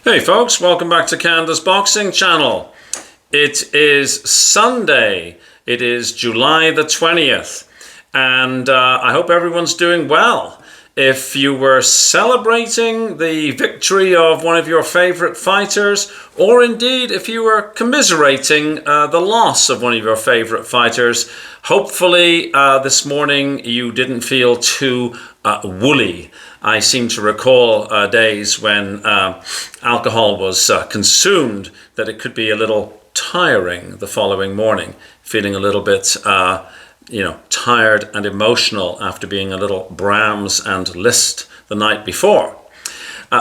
Hey folks, welcome back to Canada's Boxing Channel. It is Sunday. It is July the 20th. And I hope everyone's doing well. If you were celebrating the victory of one of your favorite fighters, or indeed if you were commiserating the loss of one of your favorite fighters, hopefully this morning you didn't feel too woolly. I seem to recall days when alcohol was consumed that it could be a little tiring the following morning, feeling a little bit tired and emotional after being a little Brahms and Liszt the night before.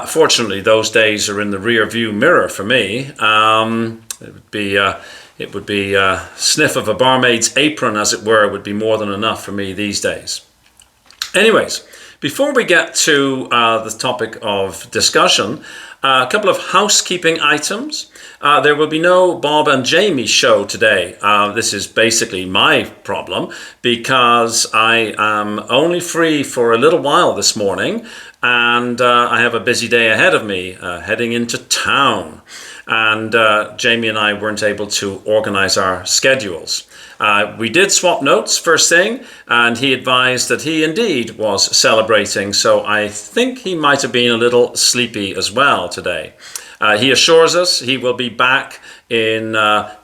Fortunately, those days are in the rear view mirror for me. It would be a sniff of a barmaid's apron, as it were, would be more than enough for me these days. Anyways, before we get to the topic of discussion, a couple of housekeeping items. There will be no Bob and Jamie show today. This is basically my problem because I am only free for a little while this morning and I have a busy day ahead of me heading into town. And Jamie and I weren't able to organize our schedules. We did swap notes first thing, and he advised that he indeed was celebrating, so I think he might have been a little sleepy as well today. He assures us he will be back in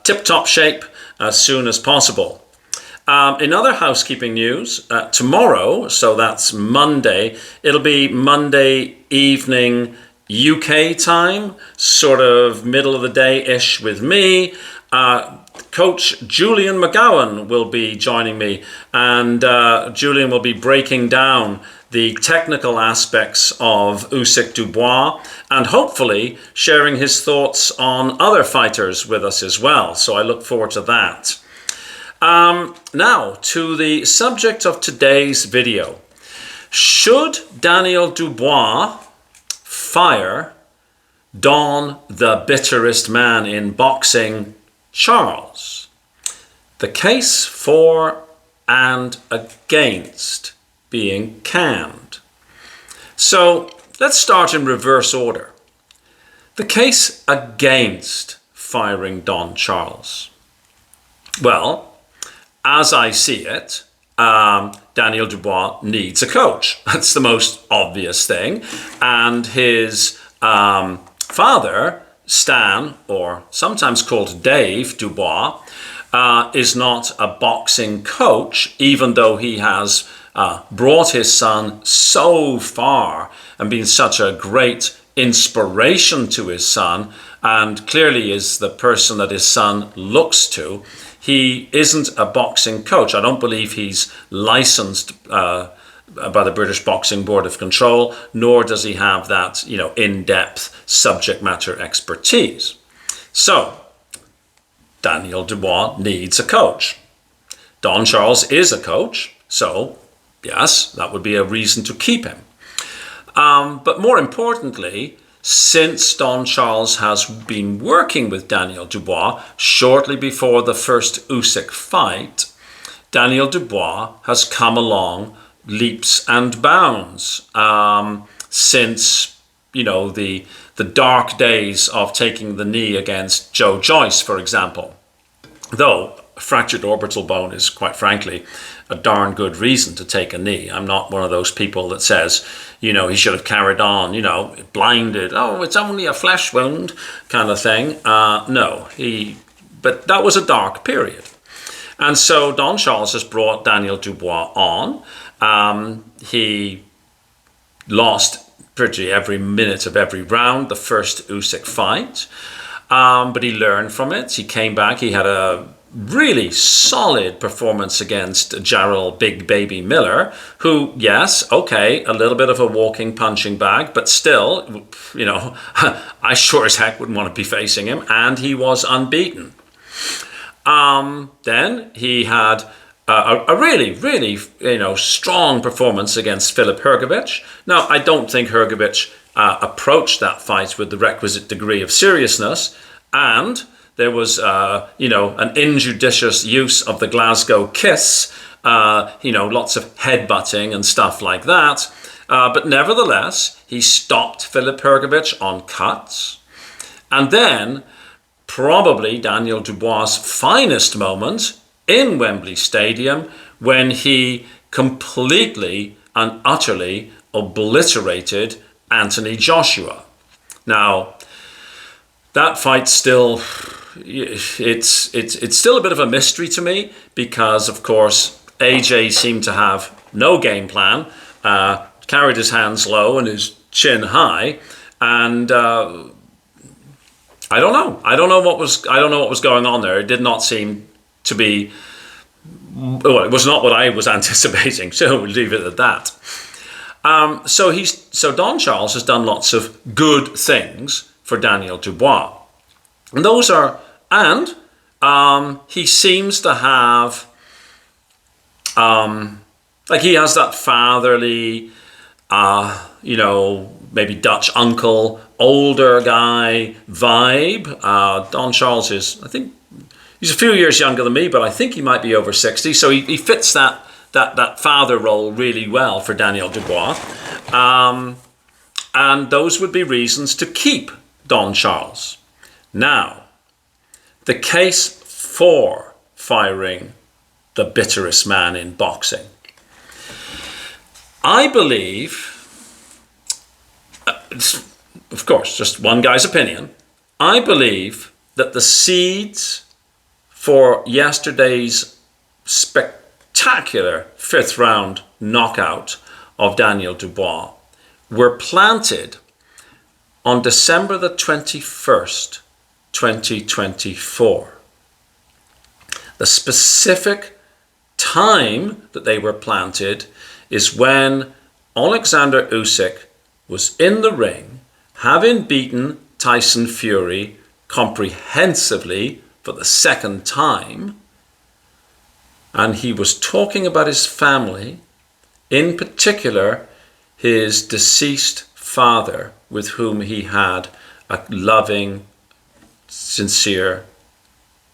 tip-top shape as soon as possible. In other housekeeping news, tomorrow, so that's Monday, it'll be Monday evening UK time, sort of middle of the day-ish with me. Coach Julian McGowan will be joining me, and Julian will be breaking down the technical aspects of Usyk Dubois and hopefully sharing his thoughts on other fighters with us as well. So I look forward to that. Now to the subject of today's video. Should Daniel Dubois fire Don the bitterest man in boxing, Charles? The case for and against being canned. So let's start in reverse order. The case against firing Don Charles. Well, as I see it, Daniel Dubois needs a coach. That's the most obvious thing. And his father, Stan, or sometimes called Dave Dubois, is not a boxing coach, even though he has brought his son so far and been such a great inspiration to his son, and clearly is the person that his son looks to. He isn't a boxing coach. I don't believe he's licensed by the British Boxing Board of Control, nor does he have that, in-depth subject matter expertise. So, Daniel Dubois needs a coach. Don Charles is a coach, so yes, that would be a reason to keep him. But more importantly, since Don Charles has been working with Daniel Dubois shortly before the first Usyk fight, Daniel Dubois has come along leaps and bounds since, the dark days of taking the knee against Joe Joyce, for example. Though a fractured orbital bone is, quite frankly, a darn good reason to take a knee. I'm not one of those people that says, he should have carried on, blinded. Oh, it's only a flesh wound kind of thing. No, but that was a dark period. And so Don Charles has brought Daniel Dubois on. He lost pretty every minute of every round, the first Usyk fight. But he learned from it. He came back. He had a really solid performance against Jarrell Big Baby Miller, who, yes, okay, a little bit of a walking punching bag, but still, I sure as heck wouldn't want to be facing him, and he was unbeaten. Then he had a really, really, strong performance against Filip Hrgović. Now, I don't think Hrgović approached that fight with the requisite degree of seriousness, and there was, an injudicious use of the Glasgow kiss, lots of headbutting and stuff like that. But nevertheless, he stopped Filip Hrgović on cuts. And then probably Daniel Dubois' finest moment in Wembley Stadium when he completely and utterly obliterated Anthony Joshua. Now, that fight still, it's still a bit of a mystery to me because, of course, AJ seemed to have no game plan, carried his hands low and his chin high, and I don't know. I don't know what was going on there. It did not seem to be. Well, it was not what I was anticipating. So we'll leave it at that. So Don Charles has done lots of good things for Daniel Dubois, and those are, and he seems to have, like he has that fatherly, maybe Dutch uncle, older guy vibe. Don Charles is, I think, he's a few years younger than me, but I think he might be over 60. So he fits that father role really well for Daniel Dubois. And those would be reasons to keep Don Charles. Now, the case for firing the bitterest man in boxing. I believe, of course, just one guy's opinion, I believe that the seeds for yesterday's spectacular fifth round knockout of Daniel Dubois were planted on December the 21st, 2024. The specific time that they were planted is when Alexander Usyk was in the ring, having beaten Tyson Fury comprehensively for the second time, and he was talking about his family, in particular his deceased father, with whom he had a loving, sincere,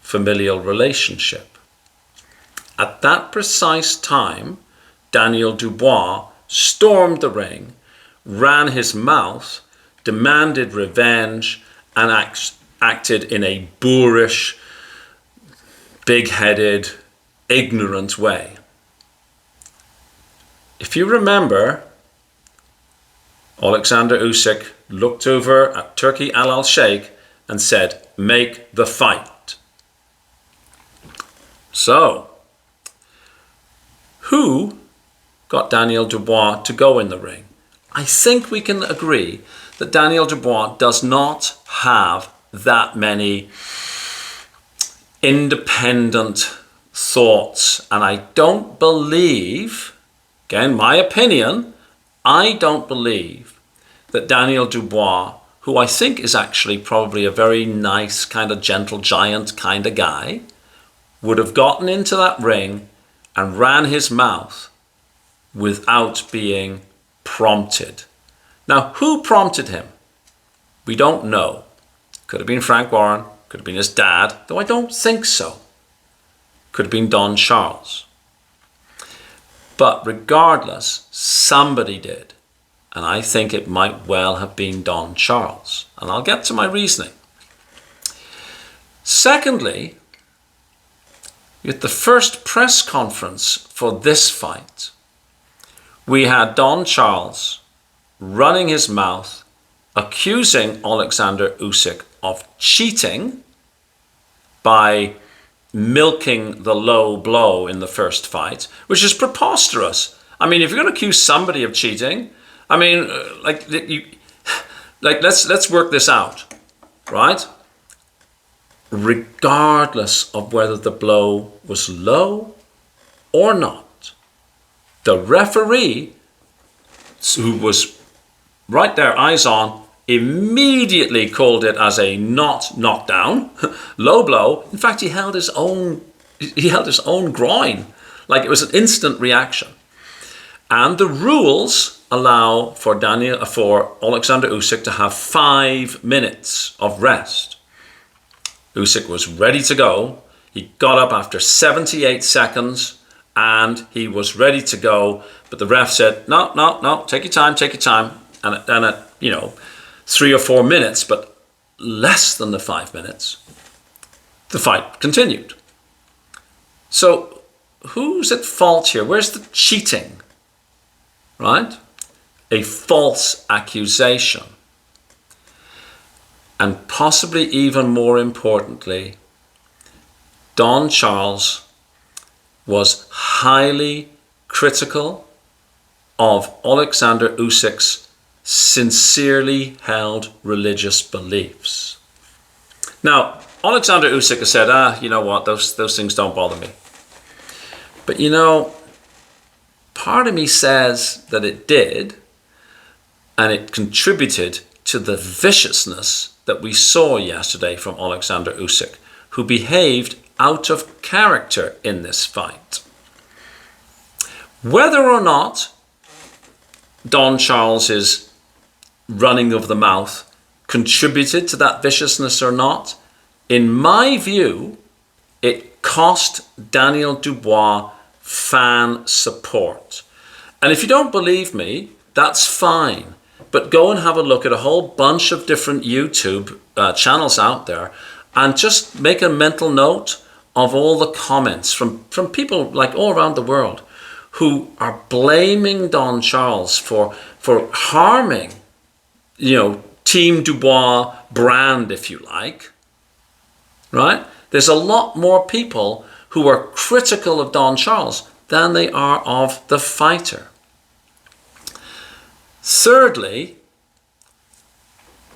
familial relationship. At that precise time, Daniel Dubois stormed the ring, ran his mouth, demanded revenge, and acted in a boorish, big-headed, ignorant way. If you remember, Alexander Usyk looked over at Turki Al-Sheikh and said, "Make the fight." So, who got Daniel Dubois to go in the ring? I think we can agree that Daniel Dubois does not have that many independent thoughts. And I don't believe, again, my opinion, I don't believe that Daniel Dubois, who I think is actually probably a very nice, kind of gentle giant kind of guy, would have gotten into that ring and ran his mouth without being prompted. Now, who prompted him? We don't know. Could have been Frank Warren, could have been his dad, though I don't think so. Could have been Don Charles. But regardless, somebody did. And I think it might well have been Don Charles. And I'll get to my reasoning. Secondly, at the first press conference for this fight, we had Don Charles running his mouth, accusing Alexander Usyk of cheating by milking the low blow in the first fight, which is preposterous. I mean, if you're going to accuse somebody of cheating, I mean, let's work this out, right? Regardless of whether the blow was low or not, the referee, who was right there, eyes on, immediately called it as a not knockdown, low blow. In fact, he held his own groin, like it was an instant reaction. And the rules allow for Alexander Usyk to have 5 minutes of rest. Usyk was ready to go. He got up after 78 seconds and he was ready to go. But the ref said, no, take your time. And at 3 or 4 minutes, but less than the 5 minutes, the fight continued. So who's at fault here? Where's the cheating? Right? A false accusation. And possibly even more importantly, Don Charles was highly critical of Alexander Usyk's sincerely held religious beliefs. Now, Alexander Usyk has said, you know what, those things don't bother me. But you know, part of me says that it did, and it contributed to the viciousness that we saw yesterday from Alexander Usyk, who behaved out of character in this fight. Whether or not Don Charles's running of the mouth contributed to that viciousness or not, in my view, it cost Daniel Dubois fan support. And if you don't believe me, that's fine. But go and have a look at a whole bunch of different YouTube channels out there and just make a mental note of all the comments from people like all around the world who are blaming Don Charles for harming, Team Dubois brand, if you like, right? There's a lot more people who are critical of Don Charles than they are of the fighter. Thirdly,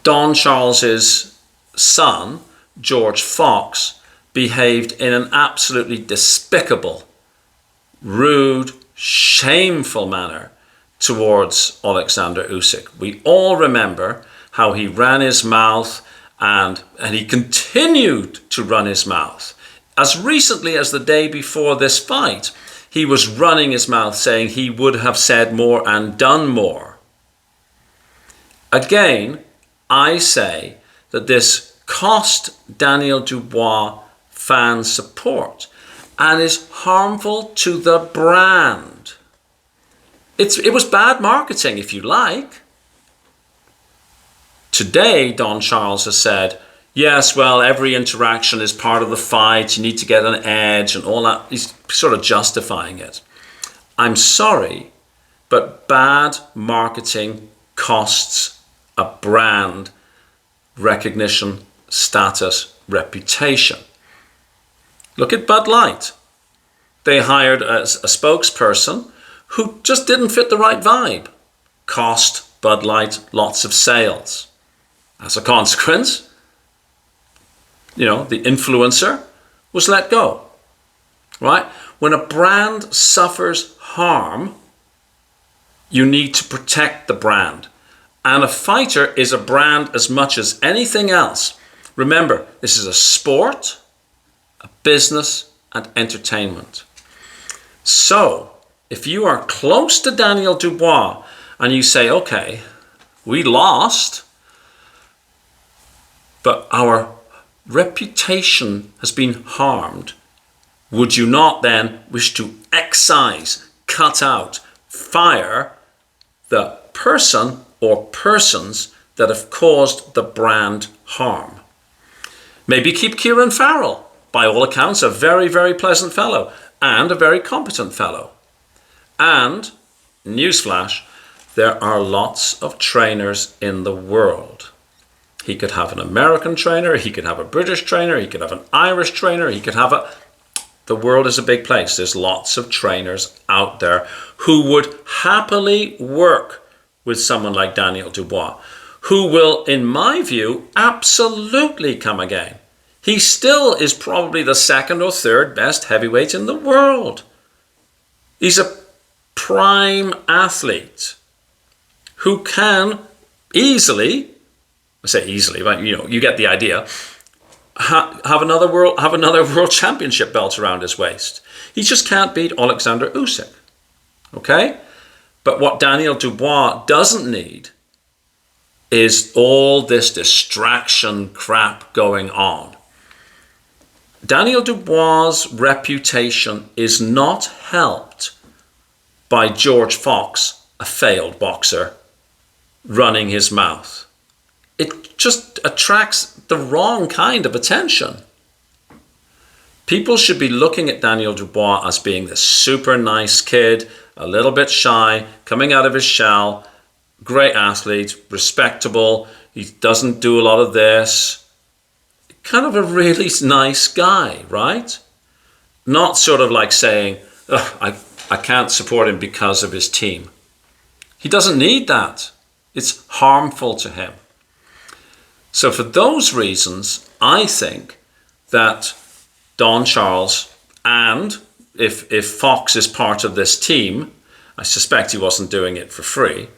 Don Charles's son, George Fox, behaved in an absolutely despicable, rude, shameful manner towards Alexander Usyk. We all remember how he ran his mouth and he continued to run his mouth. As recently as the day before this fight, he was running his mouth saying he would have said more and done more. Again, I say that this cost Daniel Dubois fan support and is harmful to the brand. It was bad marketing, if you like. Today, Don Charles has said, yes, well, every interaction is part of the fight. You need to get an edge and all that. He's sort of justifying it. I'm sorry, but bad marketing costs a brand recognition, status, reputation. Look at Bud Light. They hired a spokesperson who just didn't fit the right vibe. Cost Bud Light lots of sales. As a consequence, the influencer was let go, right? When a brand suffers harm, you need to protect the brand. And a fighter is a brand as much as anything else. Remember, this is a sport, a business, and entertainment. So, if you are close to Daniel Dubois and you say, okay, we lost, but our reputation has been harmed, would you not then wish to excise, cut out, fire the person or persons that have caused the brand harm? Maybe keep Kieran Farrell, by all accounts a very, very pleasant fellow and a very competent fellow. And, newsflash, there are lots of trainers in the world. He could have an American trainer, he could have a British trainer, he could have an Irish trainer, he could have the world is a big place. There's lots of trainers out there who would happily work with someone like Daniel Dubois, who will, in my view, absolutely come again. He still is probably the second or third best heavyweight in the world. He's a prime athlete who can easily, I say easily, but you get the idea, have another world championship belt around his waist. He just can't beat Alexander Usyk. Okay? But what Daniel Dubois doesn't need is all this distraction crap going on. Daniel Dubois' reputation is not helped by George Fox, a failed boxer, running his mouth. it just attracts the wrong kind of attention. People should be looking at Daniel Dubois as being this super nice kid, a little bit shy, coming out of his shell, great athlete, respectable. He doesn't do a lot of this. Kind of a really nice guy, right? Not sort of like saying, I can't support him because of his team. He doesn't need that. It's harmful to him. So for those reasons, I think that Don Charles, and if Fox is part of this team, I suspect he wasn't doing it for free,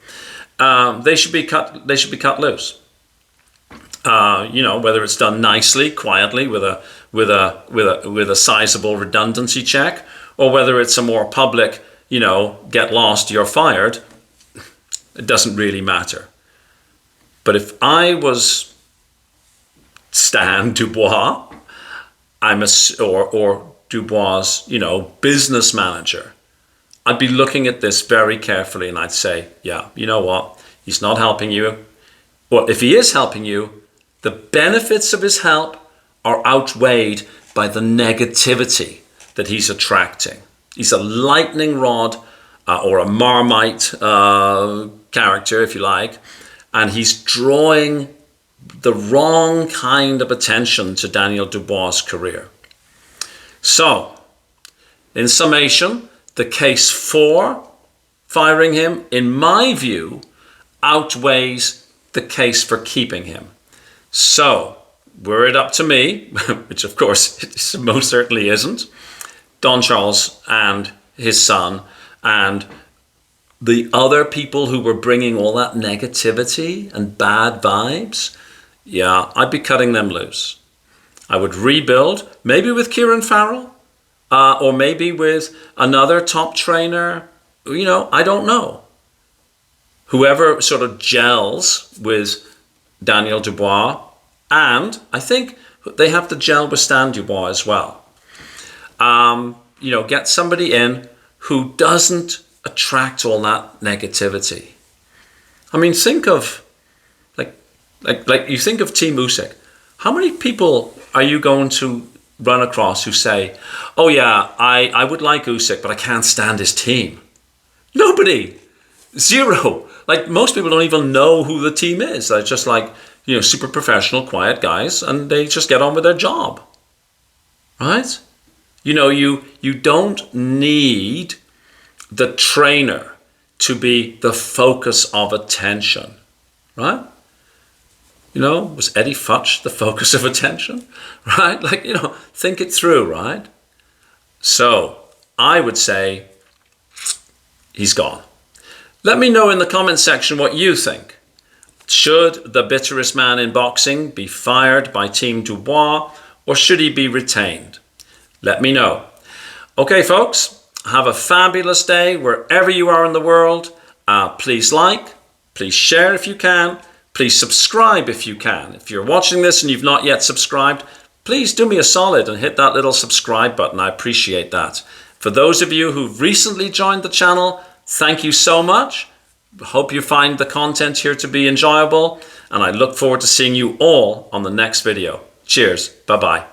they should be cut loose. Whether it's done nicely, quietly, with a sizable redundancy check, or whether it's a more public, get lost, you're fired, it doesn't really matter. But if I was Stan Dubois, or Dubois' business manager, I'd be looking at this very carefully, and I'd say, yeah, you know what? He's not helping you. Well, if he is helping you, the benefits of his help are outweighed by the negativity that he's attracting. He's a lightning rod or a Marmite character, if you like, and he's drawing the wrong kind of attention to Daniel Dubois' career. So, in summation, the case for firing him, in my view, outweighs the case for keeping him. So, were it up to me, which of course it most certainly isn't, Don Charles and his son and the other people who were bringing all that negativity and bad vibes, yeah, I'd be cutting them loose. I would rebuild, maybe with Kieran Farrell, or maybe with another top trainer. I don't know. Whoever sort of gels with Daniel Dubois, and I think they have to gel with Stan Dubois as well. Get somebody in who doesn't attract all that negativity. I mean, think of like you think of Team Usyk. How many people are you going to run across who say, oh yeah, I would like Usyk, but I can't stand his team? Nobody. Zero. Like, most people don't even know who the team is. They're just like, super professional, quiet guys, and they just get on with their job. Right? You don't need the trainer to be the focus of attention. Right? Was Eddie Futch the focus of attention? Right? Think it through, right? So, I would say he's gone. Let me know in the comment section what you think. Should the bitterest man in boxing be fired by Team Dubois, or should he be retained? Let me know. Okay, folks, have a fabulous day wherever you are in the world. Please like, please share if you can. Please subscribe if you can. If you're watching this and you've not yet subscribed, please do me a solid and hit that little subscribe button. I appreciate that. For those of you who've recently joined the channel, thank you so much. Hope you find the content here to be enjoyable, and I look forward to seeing you all on the next video. Cheers. Bye-bye.